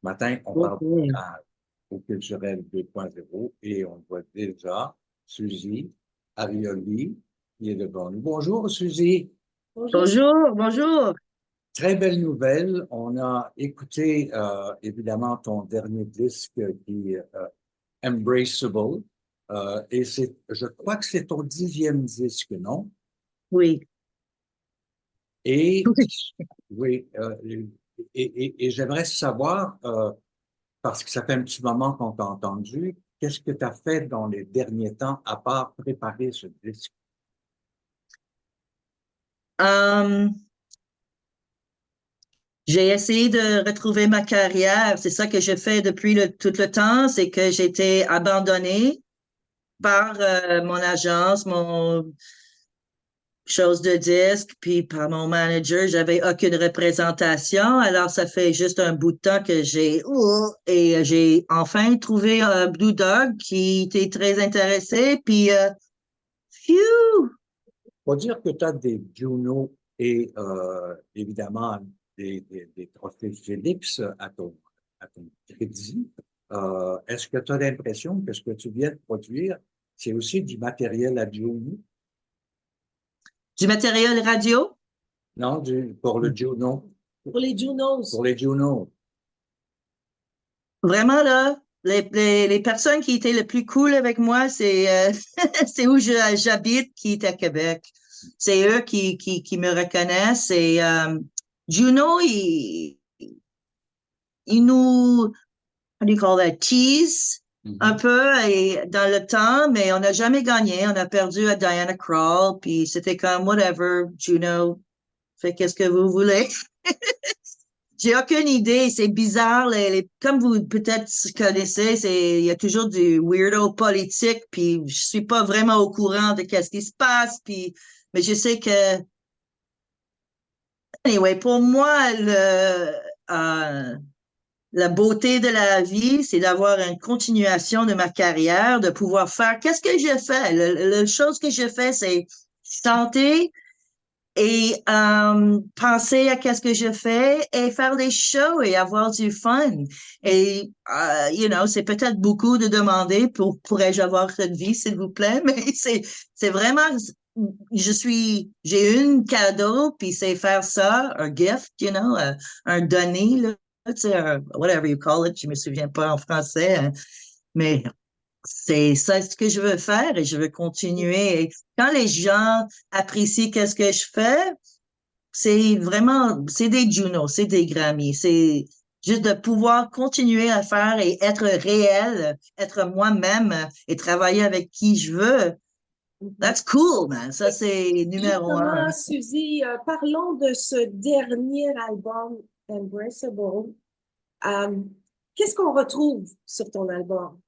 matin, on parle Ok. au culturel 2.0 et on voit déjà Suzy Arioli qui est devant nous. Bonjour Suzy. Bonjour. Bonjour, bonjour. Très belle nouvelle. On a écouté évidemment ton dernier disque qui est Embraceable. Et je crois que c'est ton 10e disque, non? Oui. Et oui, et j'aimerais savoir, parce que ça fait un petit moment qu'on t'a entendu, qu'est-ce que tu as fait dans les derniers temps à part préparer ce disque? Euh, j'ai essayé de retrouver ma carrière. C'est ça que j'ai fait depuis tout le temps, c'est que j'ai été abandonnée par mon agence, mon chose de disque, puis par mon manager. J'avais aucune représentation. Alors, ça fait juste un bout de temps que j'ai enfin trouvé un Blue Dog qui était très intéressé. Puis, phew! Faut dire que tu as des Juno et évidemment des trophées Félix à ton crédit. Est-ce que tu as l'impression que ce que tu viens de produire, c'est aussi du matériel à Juno? Du matériel radio. Non, pour le Juno, Pour les Junos. pour les Juno. Vraiment, là, les personnes qui étaient le plus cool avec moi, c'est c'est où j'habite, qui est à Québec. C'est eux qui me reconnaissent. Et Juno, il nous, how do you call that, tease un Mhm. peu et, dans le temps, mais on n'a jamais gagné. On a perdu à Diana Krall, puis c'était comme, whatever, Juno, faites qu'est-ce que vous voulez. J'ai aucune idée, c'est bizarre. Comme vous peut-être connaissez, il y a toujours du weirdo politique, puis je suis pas vraiment au courant de qu'est-ce qui se passe, puis mais je sais que anyway, pour moi la beauté de la vie, c'est d'avoir une continuation de ma carrière, de pouvoir faire qu'est-ce que je fais. La chose que je fais, c'est chanter, et penser à qu'est-ce que je fais et faire des shows et avoir du fun. Et, c'est peut-être beaucoup de demander pourrais-je avoir cette vie, s'il vous plaît, mais c'est vraiment, j'ai une cadeau, puis c'est faire ça, un gift, un donné, là, tu sais, whatever you call it, je me souviens pas en français, hein, mais c'est ça ce que je veux faire et je veux continuer. Et quand les gens apprécient qu'est-ce que je fais, c'est vraiment, c'est des Juno, c'est des Grammy, c'est juste de pouvoir continuer à faire et être réel, être moi-même et travailler avec qui je veux. That's cool, man. Ça, c'est numéro un. Justement, Suzy, parlons de ce dernier album, Embraceable. Euh, Qu'est-ce qu'on retrouve sur ton album?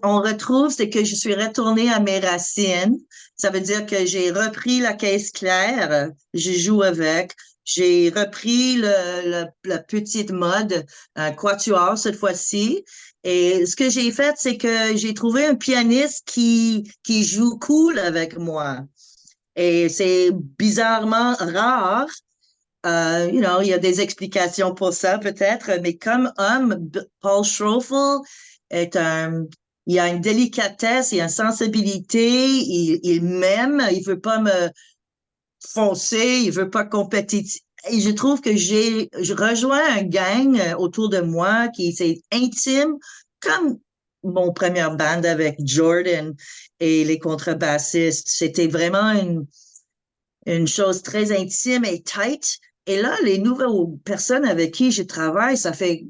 On retrouve, c'est que je suis retournée à mes racines. Ça veut dire que j'ai repris la caisse claire, je joue avec. J'ai repris la petite mode, quatuor cette fois-ci. Et ce que j'ai fait, c'est que j'ai trouvé un pianiste qui joue cool avec moi. Et c'est bizarrement rare. Il y a des explications pour ça peut-être, mais comme homme, Paul Schroeffel est il a une délicatesse, il a une sensibilité, il m'aime, il veut pas me foncer, il veut pas compétitif. Et je trouve que je rejoins un gang autour de moi qui c'est intime, comme mon première band avec Jordan et les contrebassistes. C'était vraiment une chose très intime et tight. Et là, les nouvelles personnes avec qui je travaille, ça fait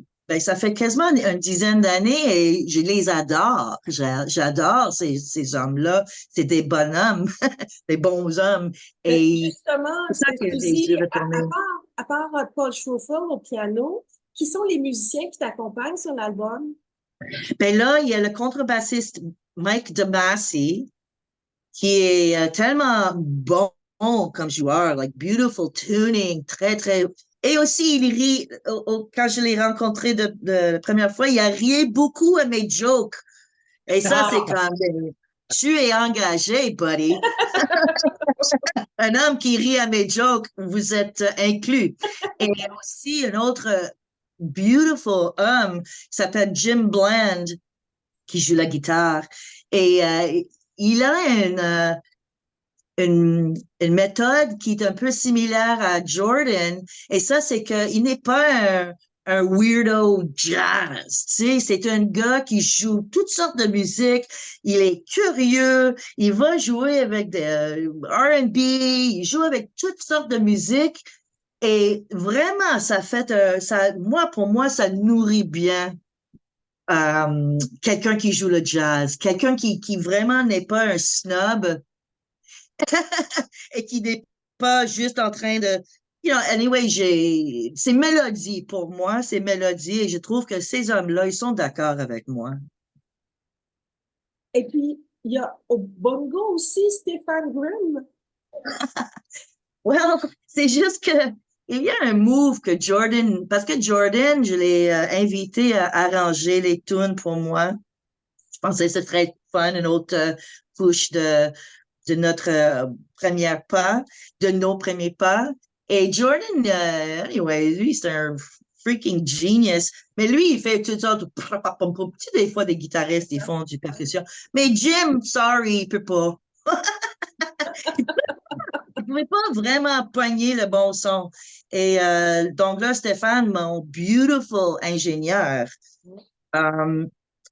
quasiment une dizaine d'années et je les adore. J'adore ces hommes-là. C'est des bonhommes, des bons hommes. Et Justement, c'est ça que Suzy, j'ai retourné. à part Paul Schroeffel au piano, qui sont les musiciens qui t'accompagnent sur l'album? Ben là, il y a le contrebassiste Mike DeMasi, qui est tellement bon comme joueur, like beautiful tuning, très, très. Et aussi, il rit, quand je l'ai rencontré de la première fois, il a ri beaucoup à mes jokes. Et ça, c'est Ah! quand même, tu es engagé, buddy. Un homme qui rit à mes jokes, vous êtes inclus. Et aussi, une autre beautiful homme qui s'appelle Jim Bland, qui joue la guitare. Et il a une méthode qui est un peu similaire à Jordan. Et ça, c'est qu'il n'est pas un weirdo jazz. Tu sais, c'est un gars qui joue toutes sortes de musique. Il est curieux. Il va jouer avec des R&B. Il joue avec toutes sortes de musique. Et vraiment, ça fait, pour moi, ça nourrit bien quelqu'un qui joue le jazz, quelqu'un qui vraiment n'est pas un snob et qui n'est pas juste en train de, anyway, c'est mélodie pour moi, c'est mélodie et je trouve que ces hommes-là, ils sont d'accord avec moi. Et puis, il y a au bongo aussi Stéphane Grimm. Well, c'est juste que il y a un move que Jordan, parce que Jordan, je l'ai invité à arranger les tunes pour moi. Je pensais que ce serait fun, une autre couche de notre première pas, de nos premiers pas. Et Jordan, anyway, lui, c'est un freaking genius. Mais lui, il fait toutes sortes de... Tu sais, des fois, des guitaristes, ils font du percussion. Mais Jim, sorry, il peut pas. Il pouvait pas vraiment poigner le bon son. Et donc là, Stéphane, mon beautiful ingénieur,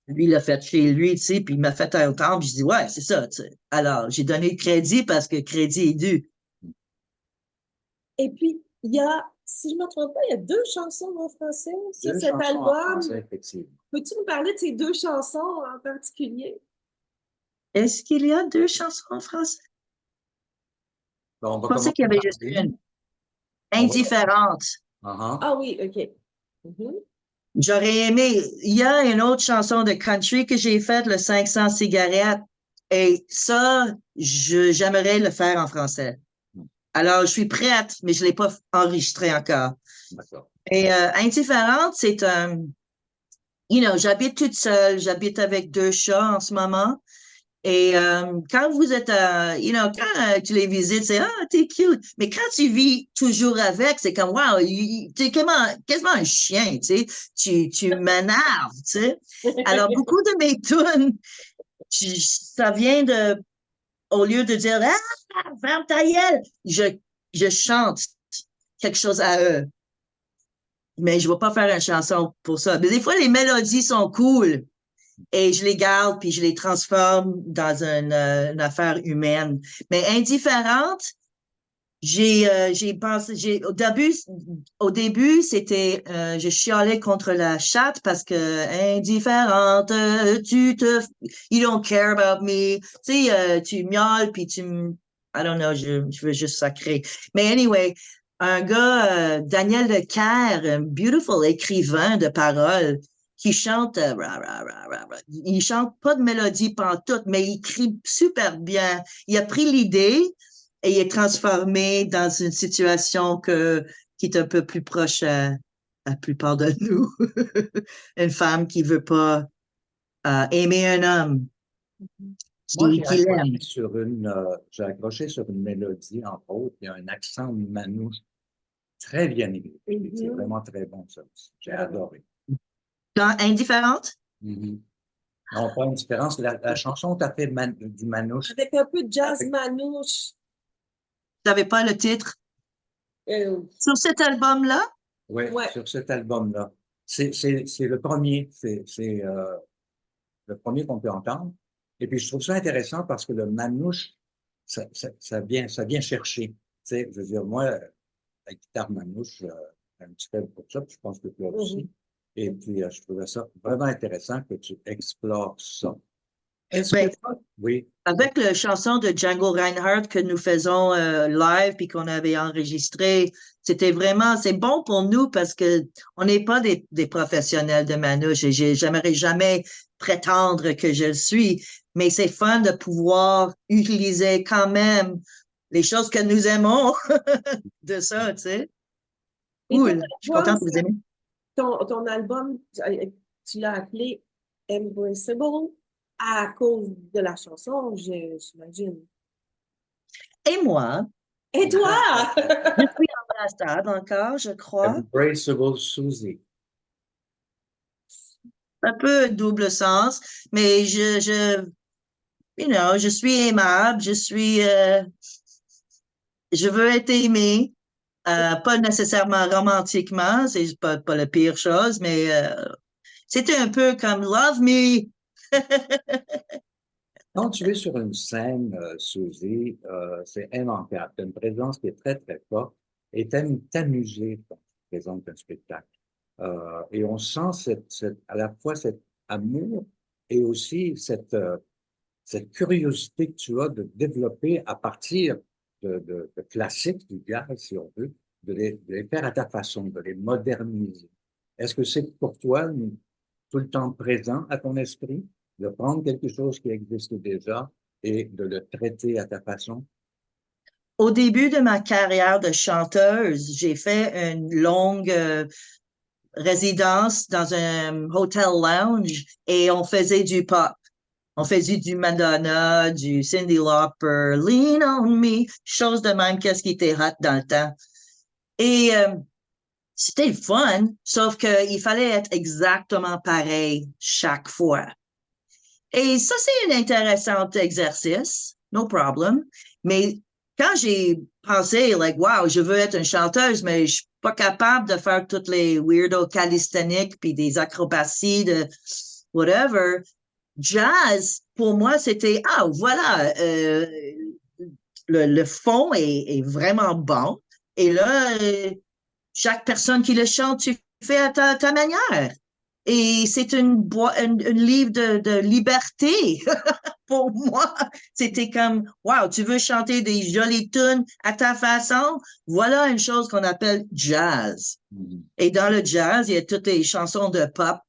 lui, il l'a fait chez lui, tu sais, puis il m'a fait entendre, puis je dis, ouais, c'est ça, tu sais. Alors, j'ai donné le crédit parce que crédit est dû. Et puis, il y a, si je ne me trompe pas, il y a 2 chansons en français sur Deux cet chansons en album. français, effectivement. Peux-tu nous parler de ces 2 chansons en particulier? Est-ce qu'il y a 2 chansons en français? Bon, on va Je pensais qu'il y commencer avait par juste une. une. On va- Indifférente. Uh-huh. Ah oui, OK. Mhm. J'aurais aimé. Il y a une autre chanson de country que j'ai faite, le 500 cigarettes. Et ça, j'aimerais le faire en français. Alors, je suis prête, mais je ne l'ai pas enregistré encore. D'accord. Et Indifférente, c'est un... j'habite toute seule, j'habite avec 2 chats en ce moment. Et quand vous êtes, quand tu les visites, c'est ah, t'es cute. Mais quand tu vis toujours avec, c'est comme wow, t'es quasiment un chien, tu sais. Tu m'énerves, tu sais. Alors beaucoup de mes tunes, ça vient de, au lieu de dire ah, ferme ta gueule, je chante quelque chose à eux. Mais je ne vais pas faire une chanson pour ça. Mais des fois, les mélodies sont cool et je les garde puis je les transforme dans une affaire humaine. Mais indifférente, j'ai pensé, au début, c'était, je chialais contre la chatte parce que indifférente, you don't care about me. Tu sais, tu miaules puis I don't know, je veux juste sacrer. Mais anyway, un gars, Daniel Lecaire, un beautiful écrivain de paroles, qui chante, il chante pas de mélodie pantoute, mais il écrit super bien. Il a pris l'idée et il est transformé dans une situation qui est un peu plus proche à la plupart de nous. Une femme qui veut pas aimer un homme Moi, qui l'aime. j'ai accroché sur une mélodie, entre autres, il y a un accent manouche très bien écrit. C'est vraiment très bon, ça aussi. J'ai adoré. Dans Indifférente? Mhm. Non, pas une différence. La chanson, tu as fait du manouche. Avec un peu de jazz Avec- manouche. Tu n'avais pas le titre? Sur cet album-là? Oui, Ouais. sur cet album-là. C'est le premier. C'est le premier qu'on peut entendre. Et puis, je trouve ça intéressant parce que le manouche, ça vient chercher. Tu sais, je veux dire, moi, la guitare manouche, un petit peu pour ça, puis je pense que toi aussi. Et puis, je trouvais ça vraiment intéressant que tu explores ça. Est-ce Ben, que oui, avec la chanson de Django Reinhardt que nous faisons live puis qu'on avait enregistré, c'est bon pour nous parce que on n'est pas des professionnels de manouche et j'aimerais jamais prétendre que je le suis, mais c'est fun de pouvoir utiliser quand même les choses que nous aimons de ça, tu sais. Et ton Cool. Je suis contente que vous aimez. ton album, tu l'as appelé Embraceable à cause de la chanson, j'imagine. Et moi, Et toi? je suis embrassade encore, je crois. Embraceable Susie. un peu double sens, mais je suis aimable, je veux être aimée, pas nécessairement romantiquement, c'est pas la pire chose, mais c'était un peu comme Love Me. Quand tu es sur une scène, Suzy, c'est immanquable. Tu as une présence qui est très, très forte et tu aimes t'amuser quand tu présentes un spectacle. Et on sent à la fois cet amour et aussi cette curiosité que tu as de développer à partir de classiques du jazz, si on veut, de les faire à ta façon, de les moderniser. Est-ce que c'est pour toi tout le temps présent à ton esprit, de prendre quelque chose qui existe déjà et de le traiter à ta façon? Au début de ma carrière de chanteuse, j'ai fait une longue résidence dans un hotel lounge et on faisait du pop. On faisait du Madonna, du Cyndi Lauper, Lean on Me, chose de même qu'est-ce qui était hot dans le temps. Et c'était le fun, sauf qu'il fallait être exactement pareil chaque fois. Et ça, c'est un intéressant exercice, no problem. Mais quand j'ai pensé, like, wow, je veux être une chanteuse, mais je suis pas capable de faire toutes les weirdo calistheniques puis des acrobaties de whatever, jazz, pour moi, c'était, ah, voilà, le fond est vraiment bon. Et là, chaque personne qui le chante, tu fais à ta manière. Et c'est une livre de liberté pour moi. C'était comme, wow, tu veux chanter des jolies tunes à ta façon? Voilà une chose qu'on appelle jazz. Mhm. Et dans le jazz, il y a toutes les chansons de pop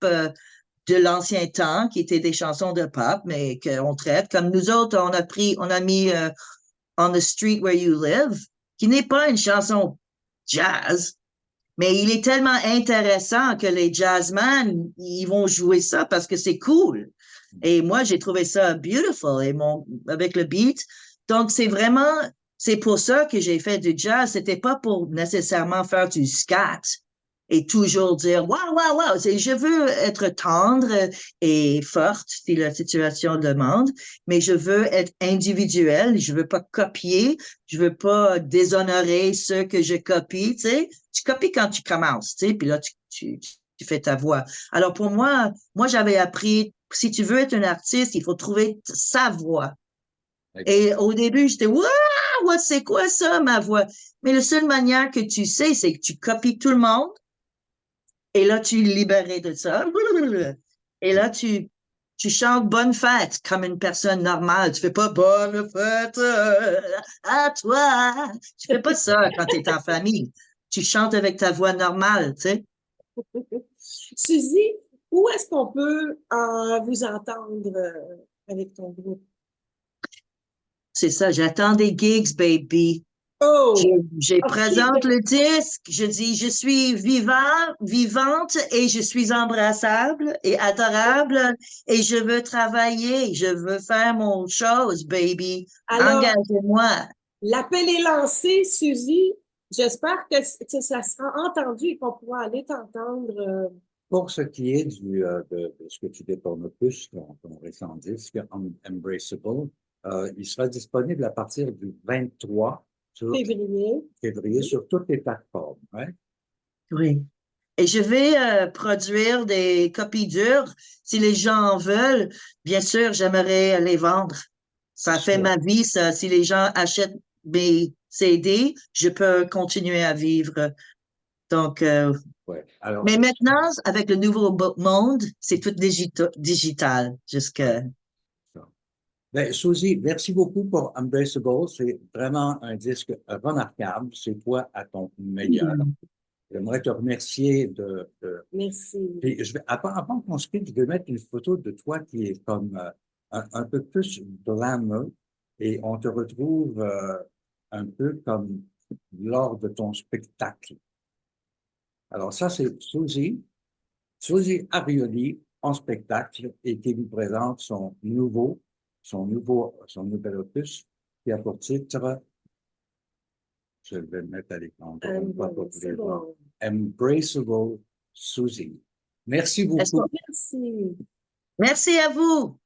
de l'ancien temps, qui étaient des chansons de pop, mais qu'on traite. Comme nous autres, on a mis On the Street Where You Live, qui n'est pas une chanson jazz, mais il est tellement intéressant que les jazzmen, ils vont jouer ça parce que c'est cool. Et moi, j'ai trouvé ça beautiful avec le beat. Donc, c'est pour ça que j'ai fait du jazz. C'était pas pour nécessairement faire du scat et toujours dire, waouh, waouh, waouh. Je veux être tendre et forte si la situation le demande, mais je veux être individuelle. Je veux pas copier. Je veux pas déshonorer ceux que je copie, tu sais. Tu copies quand tu commences, tu sais, puis là, tu fais ta voix. Alors pour moi, j'avais appris, si tu veux être un artiste, il faut trouver sa voix. Et au début, j'étais, waouh, c'est quoi ça, ma voix? Mais la seule manière que tu sais, c'est que tu copies tout le monde et là, tu es libéré de ça. Et là, tu chantes bonne fête comme une personne normale. Tu fais pas bonne fête à toi. Tu fais pas ça quand tu es en famille. Tu chantes avec ta voix normale, tu sais. Suzy, où est-ce qu'on peut vous entendre avec ton groupe? C'est ça, j'attends des gigs, baby. Je, Oh, je OK. présente le disque, je dis, je suis vivante et je suis embrassable et adorable et je veux travailler, je veux faire mon chose, baby. Alors, Engagez-moi. l'appel est lancé, Suzy. J'espère que ça sera entendu et qu'on pourra aller t'entendre. Pour ce qui est de ce que tu dis ton opus, ton récent disque, Embraceable, il sera disponible à partir du 23 Février. février sur toutes les plateformes. Ouais. Oui. Et je vais produire des copies dures. Si les gens en veulent, bien sûr, j'aimerais les vendre. Ça fait Sûr. ma vie, ça. Si les gens achètent mes CD, je peux continuer à vivre. Donc, Ouais. Alors, mais maintenant, avec le nouveau monde, c'est tout digital. ben, Suzy, merci beaucoup pour Embraceable. C'est vraiment un disque remarquable. C'est toi à ton meilleur. J'aimerais te remercier Merci. puis avant qu'on se quitte, je vais mettre une photo de toi qui est comme un peu plus glamour et on te retrouve un peu comme lors de ton spectacle. Alors ça, c'est Suzy Arioli en spectacle et qui vous présente son nouvel opus qui a pour titre, je vais le mettre à l'écran encore une fois pour que vous les voir, Bon. Embraceable Suzy. Merci Est-ce beaucoup. que- Merci. Merci à vous.